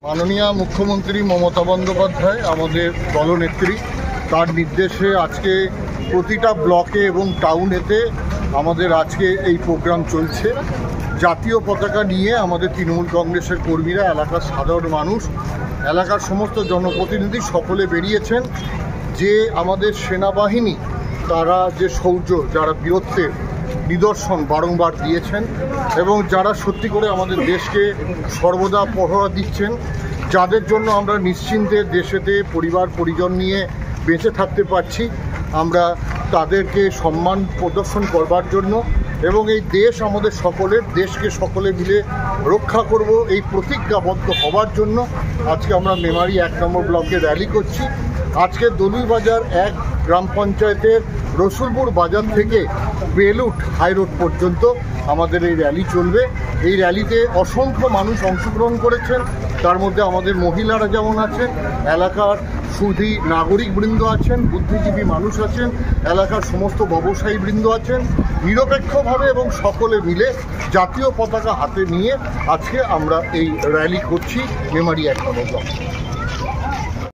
মাননীয় মুখ্যমন্ত্রী মমতা বন্দ্যোপাধ্যায় আমাদের দলনেত্রী, তার নির্দেশে আজকে প্রতিটা ব্লকে এবং টাউনেতে আমাদের আজকে এই প্রোগ্রাম চলছে। জাতীয় পতাকা নিয়ে আমাদের তৃণমূল কংগ্রেসের কর্মীরা, এলাকার সাধারণ মানুষ, এলাকার সমস্ত জনপ্রতিনিধি সকলে বেরিয়েছেন। যে আমাদের সেনাবাহিনী তারা যে শৌর্য, যারা বীরত্বের নিদর্শন বারংবার দিয়েছেন এবং যারা সত্যি করে আমাদের দেশকে সর্বদা পহরা দিচ্ছেন, যাদের জন্য আমরা নিশ্চিন্তে দেশেতে পরিবার পরিজন নিয়ে বেঁচে থাকতে পারছি, আমরা তাদেরকে সম্মান প্রদর্শন করবার জন্য এবং এই দেশ আমাদের সকলের, দেশকে সকলে মিলে রক্ষা করব এই প্রতিজ্ঞাবদ্ধ হবার জন্য আজকে আমরা মেমারি 1 নম্বর ব্লকে র্যালি করছি। আজকে দলুইবাজার 1 গ্রাম পঞ্চায়েতের রসুলপুর বাজার থেকে বেলুট হাইরোড পর্যন্ত আমাদের এই র্যালি চলবে। এই র্যালিতে অসংখ্য মানুষ অংশগ্রহণ করেছেন, তার মধ্যে আমাদের মহিলারা যেমন আছেন, এলাকার সুধী নাগরিকবৃন্দ আছেন, বুদ্ধিজীবী মানুষ আছেন, এলাকার সমস্ত ব্যবসায়ীবৃন্দ আছেন। নিরপেক্ষভাবে এবং সকলে মিলে জাতীয় পতাকা হাতে নিয়ে আজকে আমরা এই র্যালি করছি মেমারি 1 নম্বর ব্লক।